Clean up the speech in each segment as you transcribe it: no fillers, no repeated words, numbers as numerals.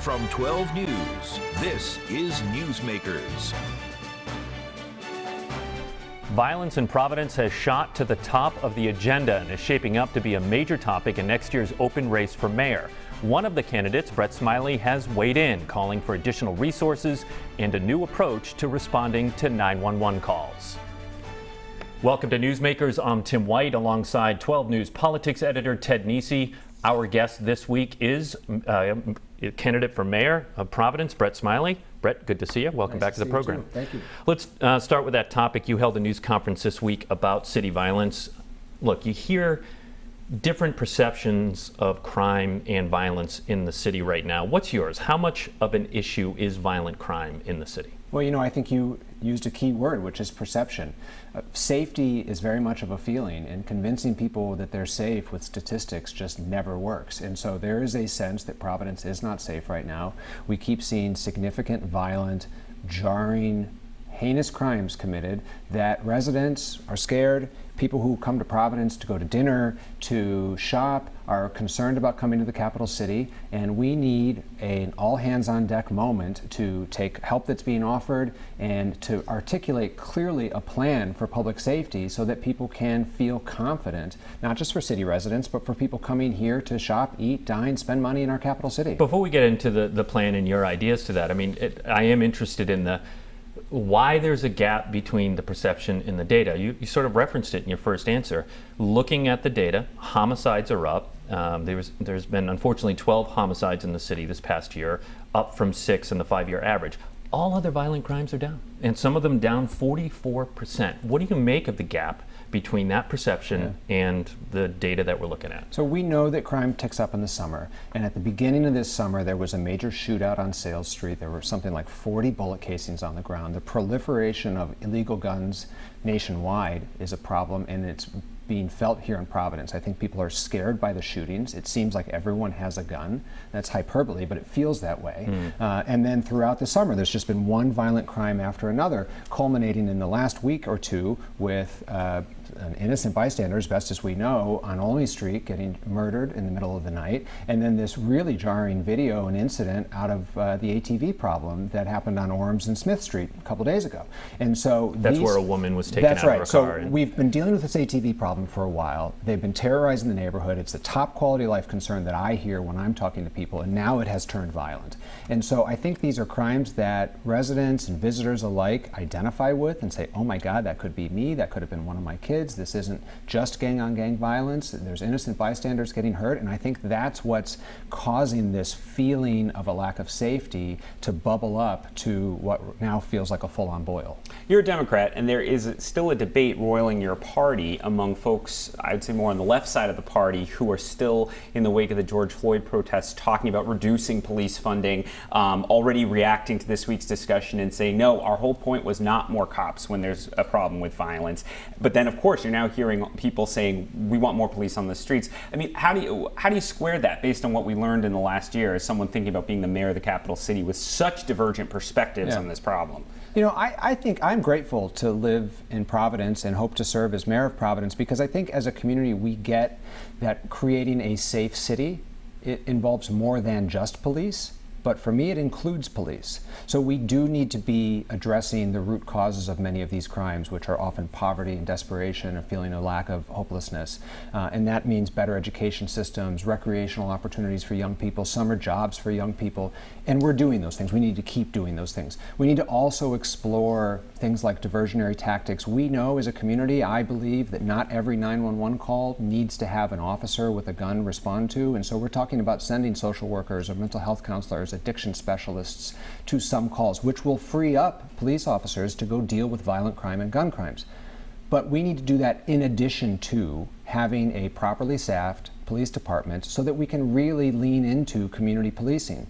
From 12 News, this is Newsmakers. Violence in Providence has shot to the top of the agenda and is shaping up to be a major topic in next year's open race for mayor. One of the candidates, Brett Smiley, has weighed in, calling for additional resources and a new approach to responding to 911 calls. Welcome to Newsmakers. I'm Tim White alongside 12 News politics editor Ted Nesi. Our guest this week is candidate for mayor of Providence, Brett Smiley. Brett, good to see you. Welcome back to the program. Thank you. Let's start with that topic. You held a news conference this week about city violence. Look, you hear different perceptions of crime and violence in the city right now. What's yours? How much of an issue is violent crime in the city? Well, I think you used a key word, which is perception. Safety is very much of a feeling, and convincing people that they're safe with statistics just never works. And so there is a sense that Providence is not safe right now. We keep seeing significant, violent, jarring, heinous crimes committed that residents are scared. People who come to Providence to go to dinner, to shop, are concerned about coming to the capital city, and we need an all-hands-on-deck moment to take help that's being offered and to articulate clearly a plan for public safety so that people can feel confident, not just for city residents, but for people coming here to shop, eat, dine, spend money in our capital city. Before we get into the plan and your ideas to that, I am interested in why there's a gap between the perception and the data. You sort of referenced it in your first answer. Looking at the data, homicides are up. There's been, unfortunately, 12 homicides in the city this past year, up from 6 in the 5-year average. All other violent crimes are down, and some of them down 44%. What do you make of the gap between that perception and the data that we're looking at? So we know that crime ticks up in the summer, and at the beginning of this summer there was a major shootout on Sales Street. There were something like 40 bullet casings on the ground. The proliferation of illegal guns nationwide is a problem, and it's being felt here in Providence. I think people are scared by the shootings. It seems like everyone has a gun. That's hyperbole, but it feels that way. And then throughout the summer, there's just been one violent crime after another, culminating in the last week or two with an innocent bystander, as best as we know, on Olney Street getting murdered in the middle of the night, and then this really jarring video and incident out of the ATV problem that happened on Orms and Smith Street a couple days ago. And so that's where a woman was taken out of her car. That's right. So we've been dealing with this ATV problem for a while. They've been terrorizing the neighborhood. It's the top quality of life concern that I hear when I'm talking to people, and now it has turned violent. And so I think these are crimes that residents and visitors alike identify with and say, oh my God, that could be me, that could have been one of my kids. This isn't just gang-on-gang violence. There's innocent bystanders getting hurt, and I think that's what's causing this feeling of a lack of safety to bubble up to what now feels like a full-on boil. You're a Democrat, and there is still a debate roiling your party among folks, I would say more on the left side of the party, who are still in the wake of the George Floyd protests talking about reducing police funding, already reacting to this week's discussion and saying, no, our whole point was not more cops when there's a problem with violence. But then, of course, you're now hearing people saying we want more police on the streets. How do you square that based on what we learned in the last year as someone thinking about being the mayor of the capital city with such divergent perspectives on this problem? I think I'm grateful to live in Providence and hope to serve as mayor of Providence, because I think as a community we get that creating a safe city, it involves more than just police. But for me, it includes police. So we do need to be addressing the root causes of many of these crimes, which are often poverty and desperation, a feeling of lack of hopelessness. And that means better education systems, recreational opportunities for young people, summer jobs for young people. And we're doing those things. We need to keep doing those things. We need to also explore things like diversionary tactics. We know as a community, I believe, that not every 911 call needs to have an officer with a gun respond to. And so we're talking about sending social workers or mental health counselors, addiction specialists to some calls, which will free up police officers to go deal with violent crime and gun crimes. But we need to do that in addition to having a properly staffed police department so that we can really lean into community policing.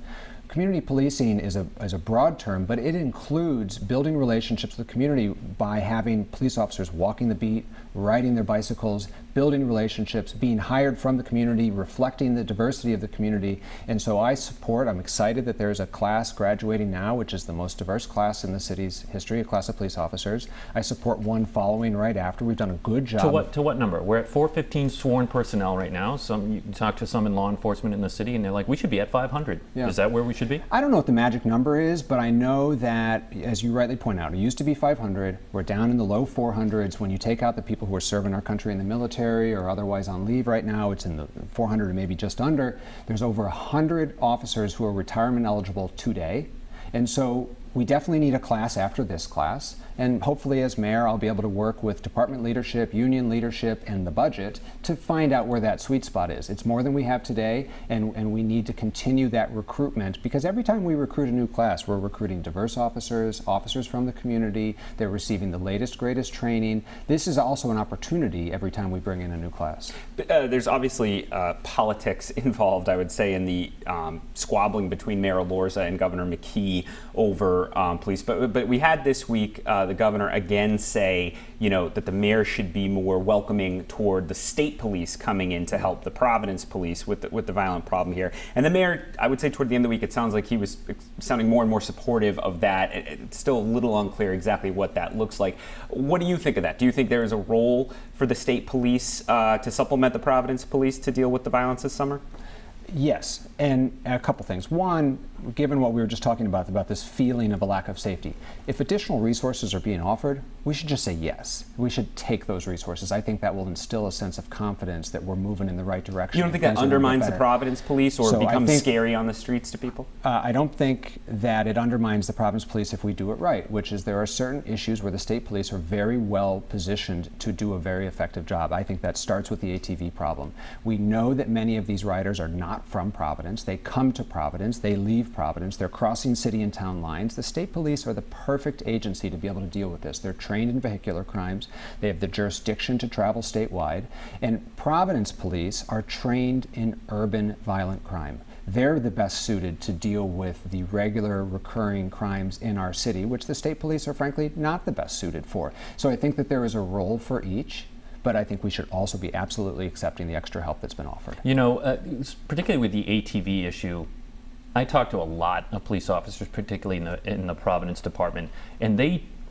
Community policing is a broad term, but it includes building relationships with the community by having police officers walking the beat, riding their bicycles, building relationships, being hired from the community, reflecting the diversity of the community. And so I'm excited that there's a class graduating now, which is the most diverse class in the city's history, a class of police officers. I support one following right after. We've done a good job. To what number? We're at 415 sworn personnel right now. You talk to some in law enforcement in the city, and they're like, we should be at 500. Yeah. Is that where we should be? I don't know what the magic number is, but I know that, as you rightly point out, it used to be 500. We're down in the low 400s. When you take out the people who are serving our country in the military or otherwise on leave right now, it's in the 400 or maybe just under. There's over 100 officers who are retirement eligible today. And so we definitely need a class after this class. And hopefully as mayor, I'll be able to work with department leadership, union leadership, and the budget to find out where that sweet spot is. It's more than we have today, and we need to continue that recruitment, because every time we recruit a new class, we're recruiting diverse officers, officers from the community. They're receiving the latest, greatest training. This is also an opportunity every time we bring in a new class. There's obviously politics involved, I would say, in the squabbling between Mayor Elorza and Governor McKee over police. But we had this week the governor again say, that the mayor should be more welcoming toward the state police coming in to help the Providence police with the violent problem here. And the mayor, I would say toward the end of the week, it sounds like he was sounding more and more supportive of that. It's still a little unclear exactly what that looks like. What do you think of that? Do you think there is a role for the state police to supplement the Providence police to deal with the violence this summer? Yes, and a couple things. One, given what we were just talking about this feeling of a lack of safety, if additional resources are being offered, we should just say yes. We should take those resources. I think that will instill a sense of confidence that we're moving in the right direction. You don't think that undermines the Providence police or becomes scary on the streets to people? I don't think that it undermines the Providence police if we do it right, which is there are certain issues where the state police are very well positioned to do a very effective job. I think that starts with the ATV problem. We know that many of these riders are not from Providence. They come to Providence, they leave Providence, they're crossing city and town lines. The state police are the perfect agency to be able to deal with this. They're trained in vehicular crimes, they have the jurisdiction to travel statewide, and Providence police are trained in urban violent crime. They're the best suited to deal with the regular recurring crimes in our city, which the state police are frankly not the best suited for. So I think that there is a role for each. But I think we should also be absolutely accepting the extra help that's been offered. Particularly with the ATV issue, I talked to a lot of police officers, particularly in the Providence department, and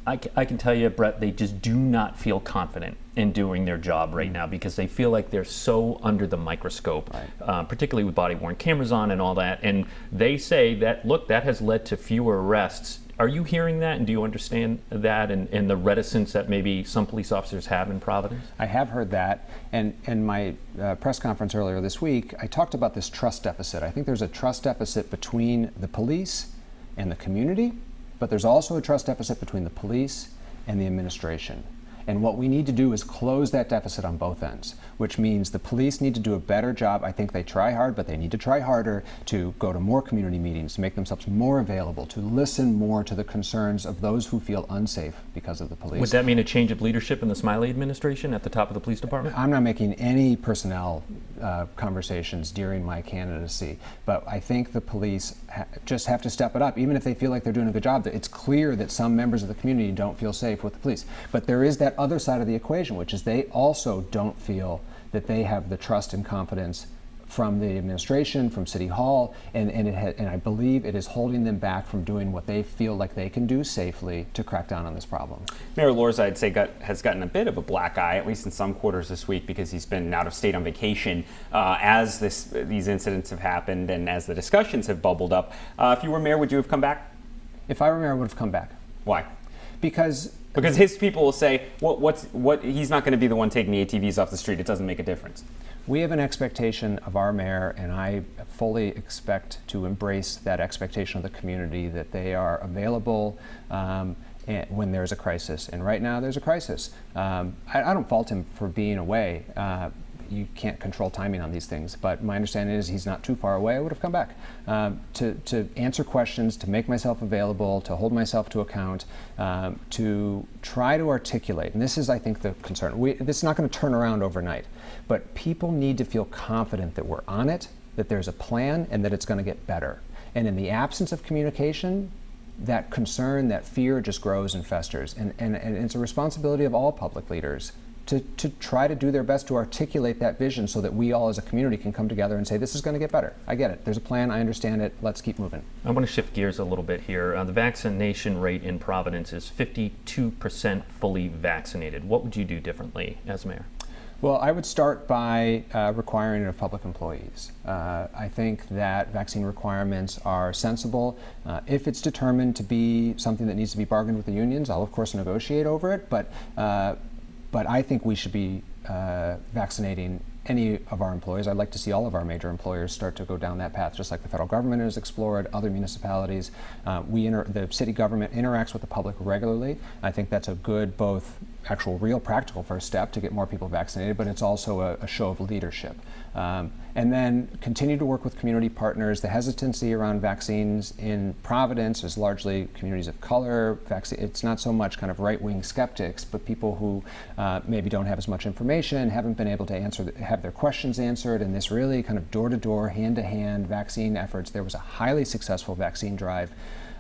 I can tell you, Brett, they just do not feel confident in doing their job right now because they feel like they're so under the microscope, right. Particularly with body-worn cameras on and all that. And they say that, look, that has led to fewer arrests. Are you hearing that, and do you understand that and the reticence that maybe some police officers have in Providence? I have heard that, and in my press conference earlier this week, I talked about this trust deficit. I think there's a trust deficit between the police and the community, but there's also a trust deficit between the police and the administration. And what we need to do is close that deficit on both ends, which means the police need to do a better job. I think they try hard, but they need to try harder to go to more community meetings, to make themselves more available, to listen more to the concerns of those who feel unsafe because of the police. Would that mean a change of leadership in the Smiley administration at the top of the police department? I'm not making any personnel conversations during my candidacy, but I think the police just have to step it up, even if they feel like they're doing a good job. It's clear that some members of the community don't feel safe with the police, but there is that other side of the equation, which is they also don't feel that they have the trust and confidence from the administration, from City Hall, and I believe it is holding them back from doing what they feel like they can do safely to crack down on this problem. Mayor Elorza, I'd say, has gotten a bit of a black eye, at least in some quarters this week, because he's been out of state on vacation as these incidents have happened and as the discussions have bubbled up. If you were mayor, would you have come back? If I were mayor, I would have come back. Why? Because his people will say, he's not going to be the one taking the ATVs off the street. It doesn't make a difference. We have an expectation of our mayor, and I fully expect to embrace that expectation of the community, that they are available when there's a crisis. And right now there's a crisis. I don't fault him for being away. You can't control timing on these things, but my understanding is he's not too far away. I would have come back to answer questions, to make myself available, to hold myself to account, to try to articulate. And this is, I think, the concern. This is not going to turn around overnight, but people need to feel confident that we're on it, that there's a plan, and that it's going to get better. And in the absence of communication, that concern, that fear just grows and festers. And it's a responsibility of all public leaders to try to do their best to articulate that vision so that we all as a community can come together and say, this is going to get better. I get it. There's a plan. I understand it. Let's keep moving. I want to shift gears a little bit here. The vaccination rate in Providence is 52% fully vaccinated. What would you do differently as mayor? Well, I would start by requiring it of public employees. I think that vaccine requirements are sensible. If it's determined to be something that needs to be bargained with the unions, I'll of course negotiate over it, but I think we should be vaccinating any of our employees. I'd like to see all of our major employers start to go down that path, just like the federal government has explored, other municipalities. The city government interacts with the public regularly. I think that's a good, both actual real practical first step to get more people vaccinated, but it's also a show of leadership. And then continue to work with community partners. The hesitancy around vaccines in Providence is largely communities of color. It's not so much kind of right-wing skeptics, but people who maybe don't have as much information, haven't been able to have their questions answered, and this really kind of door-to-door, hand-to-hand vaccine efforts. There was a highly successful vaccine drive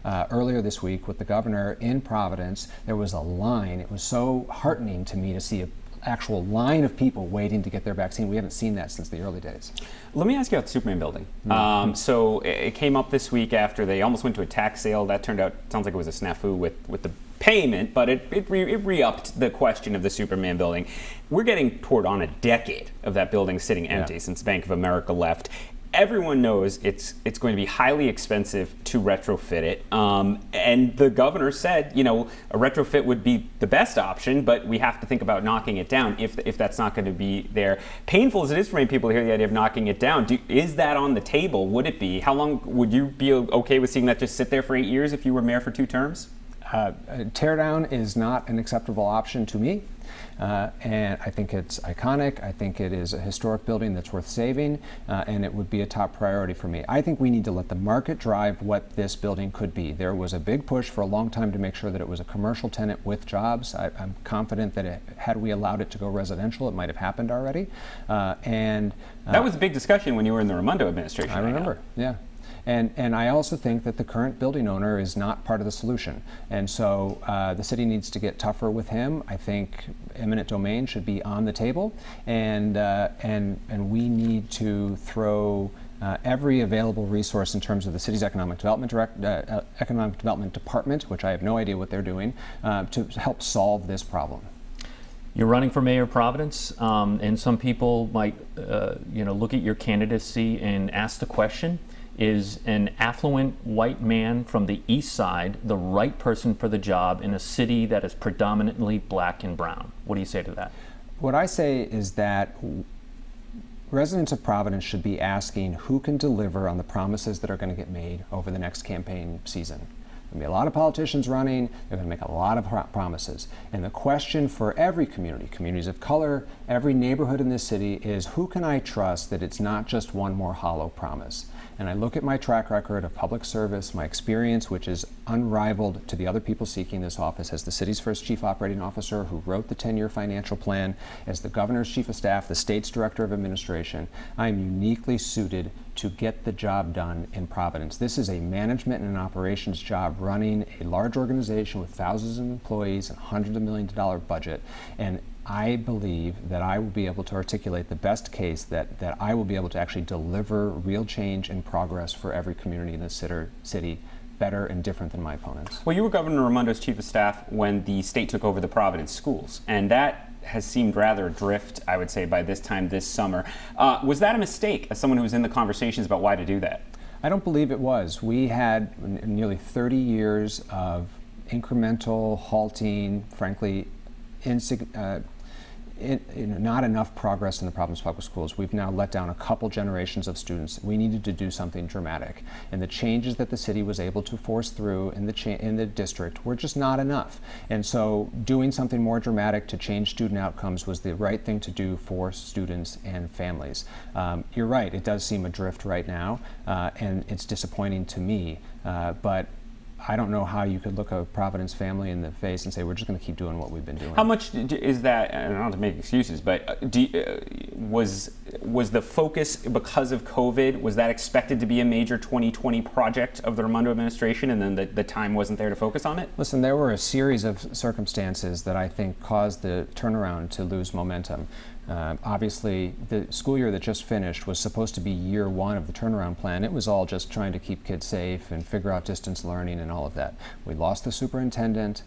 earlier this week with the governor in Providence. There was a line. It was so heartening to me to see an actual line of people waiting to get their vaccine. We haven't seen that since the early days. Let me ask you about the Superman building. So it came up this week after they almost went to a tax sale. That turned out, sounds like it was a snafu with the payment, but it re-upped the question of the Superman building. We're getting toward on a decade of that building sitting empty since Bank of America left. Everyone knows it's going to be highly expensive to retrofit it, and the governor said, you know, a retrofit would be the best option, but we have to think about knocking it down if that's not going to be there. Painful as it is for many people to hear the idea of knocking it down, is that on the table? Would it be? How long would you be okay with seeing that just sit there for 8 years if you were mayor for 2 terms? Tear down is not an acceptable option to me. And I think it's iconic. I think it is a historic building that's worth saving, and it would be a top priority for me. I think we need to let the market drive what this building could be. There was a big push for a long time to make sure that it was a commercial tenant with jobs. I'm confident that had we allowed it to go residential, it might have happened already. That was a big discussion when you were in the Raimondo administration. I remember, yeah. And I also think that the current building owner is not part of the solution. And so the city needs to get tougher with him. I think eminent domain should be on the table, and we need to throw every available resource in terms of the city's economic development department, which I have no idea what they're doing, to help solve this problem. You're running for mayor of Providence, and some people might look at your candidacy and ask the question, is an affluent white man from the east side the right person for the job in a city that is predominantly black and brown? What do you say to that? What I say is that residents of Providence should be asking who can deliver on the promises that are going to get made over the next campaign season. There'll be a lot of politicians running. They're going to make a lot of promises. And the question for every community, communities of color, every neighborhood in this city is, who can I trust that it's not just one more hollow promise? And I look at my track record of public service, my experience, which is unrivaled to the other people seeking this office, as the city's first chief operating officer who wrote the 10-year financial plan, as the governor's chief of staff, the state's director of administration. I'm uniquely suited to get the job done in Providence. This is a management and an operations job, running a large organization with thousands of employees and hundreds of millions of dollar budget. And I believe that I will be able to articulate the best case, that I will be able to actually deliver real change and progress for every community in this city, better and different than my opponents. Well, you were Governor Raimondo's chief of staff when the state took over the Providence schools, and that has seemed rather adrift, I would say, by this time this summer. Was that a mistake, as someone who was in the conversations about why to do that? I don't believe it was. We had nearly 30 years of incremental, halting, frankly, not enough progress in the Providence Public Schools. We've now let down a couple generations of students. We needed to do something dramatic, and the changes that the city was able to force through in the district were just not enough. And so doing something more dramatic to change student outcomes was the right thing to do for students and families. You're right, it does seem adrift right now, and it's disappointing to me, but I don't know how you could look a Providence family in the face and say, we're just going to keep doing what we've been doing. How much is that, and I don't have to make excuses, but was the focus, because of COVID, was that expected to be a major 2020 project of the Raimondo administration, and then the time wasn't there to focus on it? Listen, there were a series of circumstances that I think caused the turnaround to lose momentum. Obviously, the school year that just finished was supposed to be year one of the turnaround plan. It was all just trying to keep kids safe and figure out distance learning and all of that. We lost the superintendent,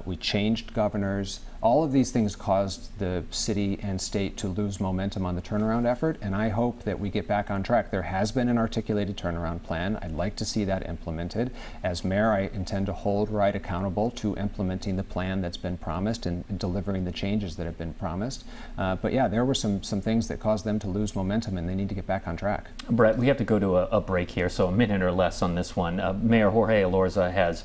we changed governors. All of these things caused the city and state to lose momentum on the turnaround effort, and I hope that we get back on track. There has been an articulated turnaround plan. I'd like to see that implemented. As mayor, I intend to hold Wright accountable to implementing the plan that's been promised and delivering the changes that have been promised. But yeah, there were some things that caused them to lose momentum, and they need to get back on track. Brett, we have to go to a break here, so a minute or less on this one. Mayor Jorge Elorza has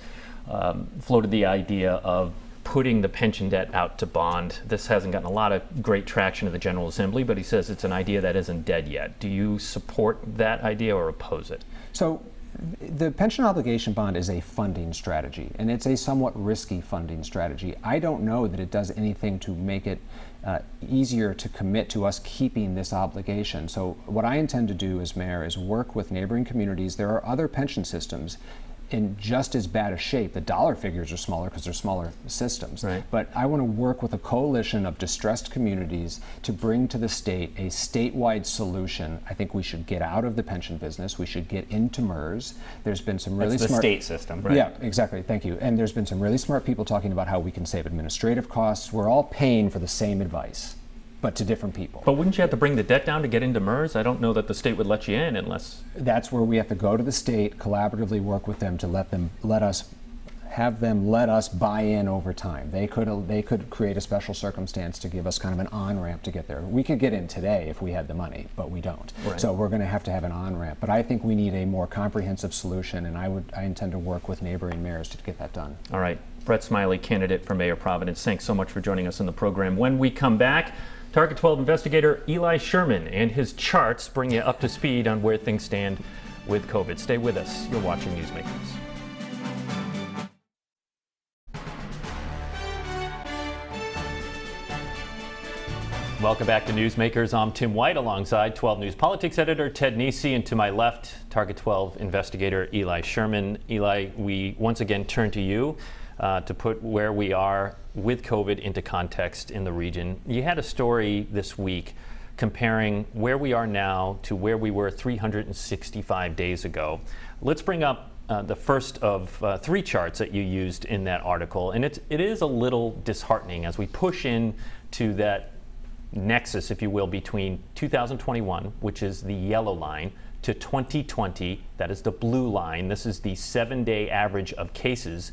floated the idea of putting the pension debt out to bond. This hasn't gotten a lot of great traction at the General Assembly, but he says it's an idea that isn't dead yet. Do you support that idea or oppose it? So the pension obligation bond is a funding strategy, and it's a somewhat risky funding strategy. I don't know that it does anything to make it easier to commit to us keeping this obligation. So what I intend to do as mayor is work with neighboring communities. There are other pension systems in just as bad a shape. The dollar figures are smaller because they're smaller systems. Right. But I want to work with a coalition of distressed communities to bring to the state a statewide solution. I think we should get out of the pension business. We should get into MERS. There's been some really That's the smart state system, right? Yeah, exactly. Thank you. And there's been some really smart people talking about how we can save administrative costs. We're all paying for the same advice, but to different people. But wouldn't you have to bring the debt down to get into MERS? I don't know that the state would let you in unless... That's where we have to go to the state, collaboratively work with them to let us buy in over time. They could create a special circumstance to give us kind of an on-ramp to get there. We could get in today if we had the money, but we don't. Right. So we're going to have an on-ramp. But I think we need a more comprehensive solution, and I intend to work with neighboring mayors to get that done. All right. Brett Smiley, candidate for Mayor Providence. Thanks so much for joining us in the program. When we come back, Target 12 investigator Eli Sherman and his charts bring you up to speed on where things stand with COVID. Stay with us. You're watching Newsmakers. Welcome back to Newsmakers. I'm Tim White alongside 12 News Politics editor Ted Nesi, and to my left, Target 12 investigator Eli Sherman. Eli, we once again turn to you to put where we are with COVID into context in the region. You had a story this week comparing where we are now to where we were 365 days ago. Let's bring up the first of three charts that you used in that article, and it is a little disheartening as we push in to that nexus, if you will, between 2021, which is the yellow line, to 2020, that is the blue line. This is the 7-day average of cases.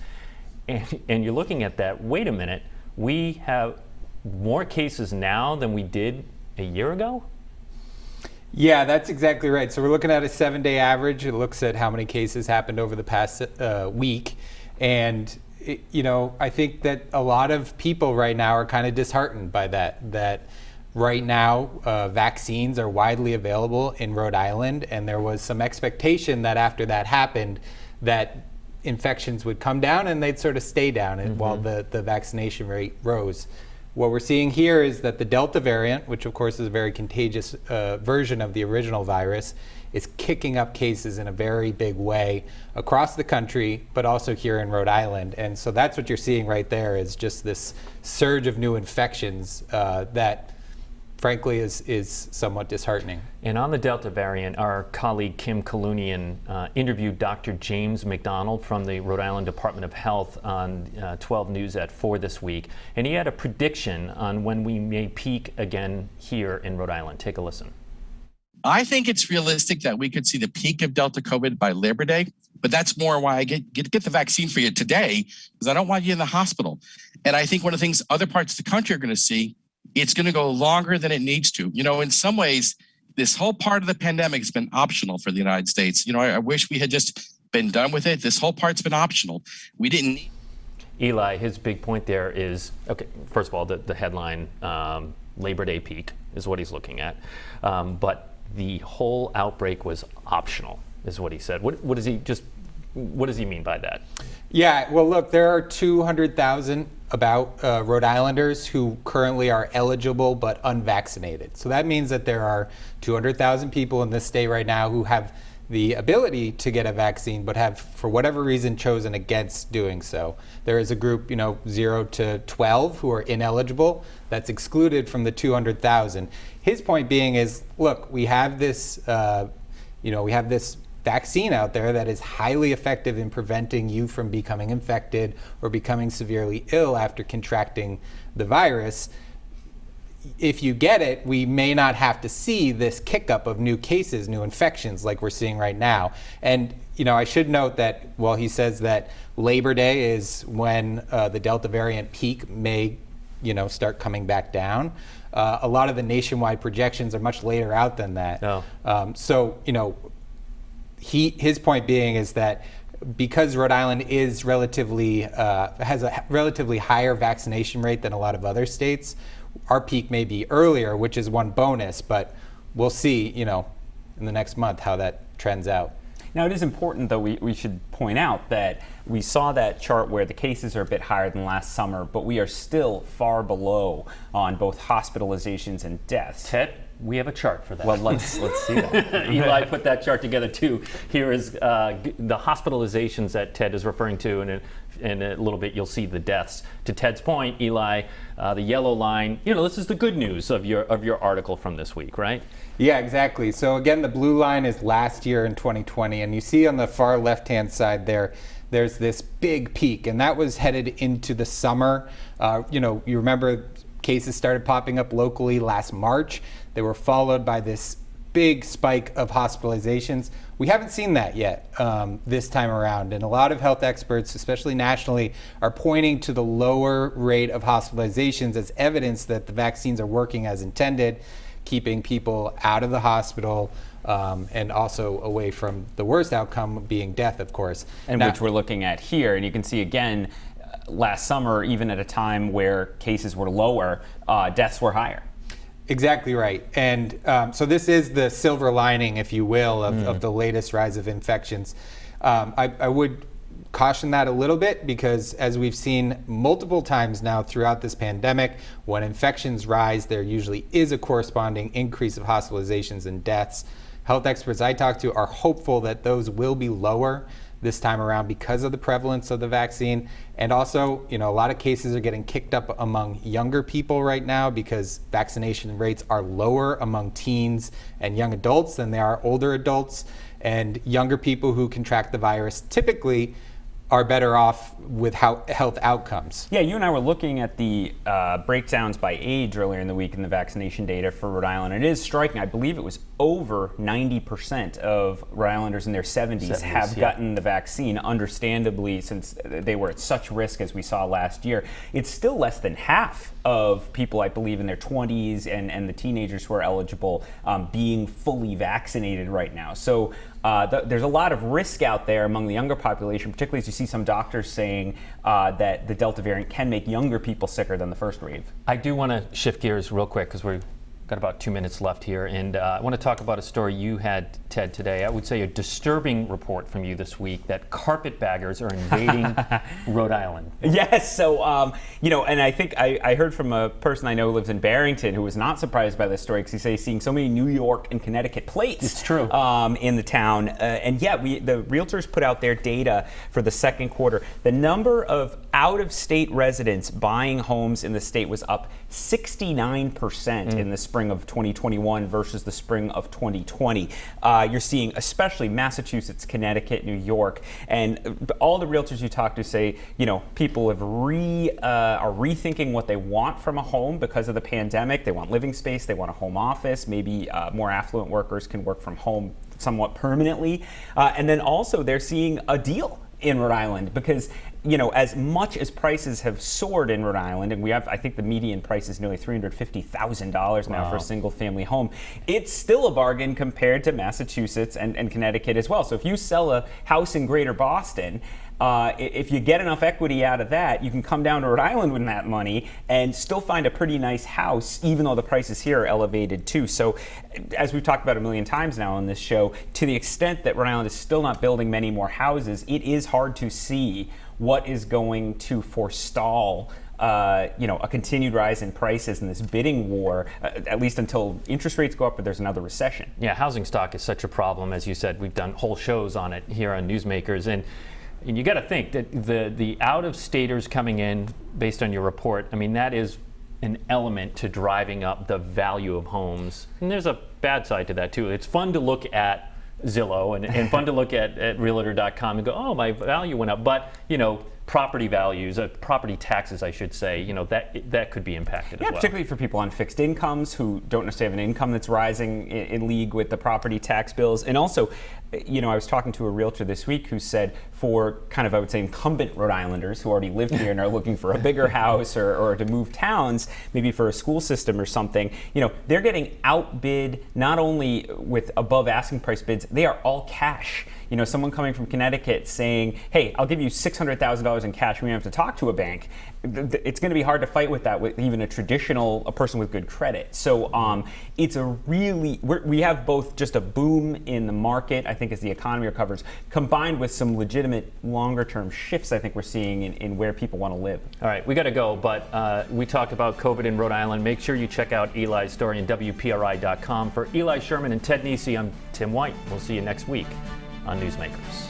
And you're looking at that, wait a minute, we have more cases now than we did a year ago? Yeah, that's exactly right. So we're looking at a 7-day average. It looks at how many cases happened over the past week. And, I think that a lot of people right now are kind of disheartened by that right now vaccines are widely available in Rhode Island. And there was some expectation that after that happened, that infections would come down and they'd sort of stay down while the vaccination rate rose. What we're seeing here is that the Delta variant, which of course is a very contagious version of the original virus, is kicking up cases in a very big way across the country, but also here in Rhode Island. And so that's what you're seeing right there, is just this surge of new infections that frankly is somewhat disheartening. And on the Delta variant, our colleague Kim Kalunian interviewed Dr. James McDonald from the Rhode Island Department of Health on 12 News at 4 this week. And he had a prediction on when we may peak again here in Rhode Island. Take a listen. I think it's realistic that we could see the peak of Delta COVID by Labor Day, but that's more why I get the vaccine for you today, because I don't want you in the hospital. And I think one of the things other parts of the country are going to see, it's going to go longer than it needs to. In some ways, this whole part of the pandemic has been optional for the United States. I wish we had just been done with it. This whole part's been optional. We didn't need. Eli, his big point there is, okay, first of all, the headline, Labor Day peak is what he's looking at. But the whole outbreak was optional, is what he said. What is he, just What does he mean by that? Yeah, well, look, there are 200,000 Rhode Islanders who currently are eligible but unvaccinated. So that means that there are 200,000 people in this state right now who have the ability to get a vaccine but have, for whatever reason, chosen against doing so. There is a group, 0 to 12 who are ineligible. That's excluded from the 200,000. His point being is, look, we have this, vaccine out there that is highly effective in preventing you from becoming infected or becoming severely ill after contracting the virus. If you get it, we may not have to see this kick up of new cases, new infections like we're seeing right now. And I should note that while he says that Labor Day is when the Delta variant peak may start coming back down, a lot of the nationwide projections are much later out than that. His point being is that because Rhode Island is has a relatively higher vaccination rate than a lot of other states, our peak may be earlier, which is one bonus, but we'll see, in the next month how that trends out. Now, it is important, though, we should point out that we saw that chart where the cases are a bit higher than last summer, but we are still far below on both hospitalizations and deaths. Ted, we have a chart for that. Well, let's see that. Eli put that chart together, too. Here is the hospitalizations that Ted is referring to, and in a little bit you'll see the deaths. To Ted's point, Eli, the yellow line, this is the good news of your article from this week, right? Yeah, exactly. So again, the blue line is last year in 2020, and you see on the far left-hand side there's this big peak, and that was headed into the summer. You remember cases started popping up locally last March. They were followed by this big spike of hospitalizations. We haven't seen that yet this time around, and a lot of health experts, especially nationally, are pointing to the lower rate of hospitalizations as evidence that the vaccines are working as intended, keeping people out of the hospital and also away from the worst outcome being death, of course. And which we're looking at here, and you can see again, last summer, even at a time where cases were lower, deaths were higher. Exactly right. And so this is the silver lining, if you will, of the latest rise of infections. I would caution that a little bit because, as we've seen multiple times now throughout this pandemic, when infections rise, there usually is a corresponding increase of hospitalizations and deaths. Health experts I talk to are hopeful that those will be lower this time around because of the prevalence of the vaccine. And also, a lot of cases are getting kicked up among younger people right now because vaccination rates are lower among teens and young adults than they are older adults. And younger people who contract the virus typically are better off with health outcomes. Yeah, you and I were looking at the breakdowns by age earlier in the week in the vaccination data for Rhode Island. It is striking. I believe it was over 90% of Rhode Islanders in their 70s have gotten the vaccine, understandably, since they were at such risk as we saw last year. It's still less than half of people, I believe, in their 20s and the teenagers who are eligible being fully vaccinated right now. So there's a lot of risk out there among the younger population, particularly as you see some doctors saying that the Delta variant can make younger people sicker than the first wave. I do want to shift gears real quick because we've got about 2 minutes left here, and I want to talk about a story you had, Ted, today. I would say a disturbing report from you this week that carpetbaggers are invading Rhode Island. Yes, so, and I think I heard from a person I know who lives in Barrington who was not surprised by this story because he says he's seeing so many New York and Connecticut plates. It's true. In the town. And yeah, the realtors put out their data for the second quarter. The number of out-of-state residents buying homes in the state was up 69% in the spring of 2021 versus the spring of 2020. You're seeing especially Massachusetts, Connecticut, New York, and all the realtors you talk to say, people have are rethinking what they want from a home because of the pandemic. They want living space, they want a home office, maybe more affluent workers can work from home somewhat permanently. And then also they're seeing a deal in Rhode Island, because as much as prices have soared in Rhode Island, and we have, I think the median price is nearly $350,000 now for a single family home, it's still a bargain compared to Massachusetts and Connecticut as well. So if you sell a house in Greater Boston, if you get enough equity out of that, you can come down to Rhode Island with that money and still find a pretty nice house, even though the prices here are elevated too. So as we've talked about a million times now on this show, to the extent that Rhode Island is still not building many more houses, it is hard to see what is going to forestall a continued rise in prices in this bidding war, at least until interest rates go up or there's another recession. Yeah, housing stock is such a problem. As you said, we've done whole shows on it here on Newsmakers. And you got to think that the out-of-staters coming in, based on your report, I mean, that is an element to driving up the value of homes. And there's a bad side to that, too. It's fun to look at Zillow and fun to look at Realtor.com and go, oh, my value went up. But, property values, property taxes, I should say, that could be impacted as well. Particularly for people on fixed incomes who don't necessarily have an income that's rising in league with the property tax bills. And also, I was talking to a realtor this week who said for kind of, I would say, incumbent Rhode Islanders who already live here and are looking for a bigger house or to move towns, maybe for a school system or something, they're getting outbid not only with above asking price bids, they are all cash. Someone coming from Connecticut saying, hey, I'll give you $600,000 in cash. We don't have to talk to a bank. It's going to be hard to fight with that with even a person with good credit. So it's we have both just a boom in the market, I think, as the economy recovers, combined with some legitimate longer term shifts I think we're seeing in where people want to live. All right, we got to go, but we talked about COVID in Rhode Island. Make sure you check out Eli's story on WPRI.com. For Eli Sherman and Ted Nesi, I'm Tim White. We'll see you next week on Newsmakers.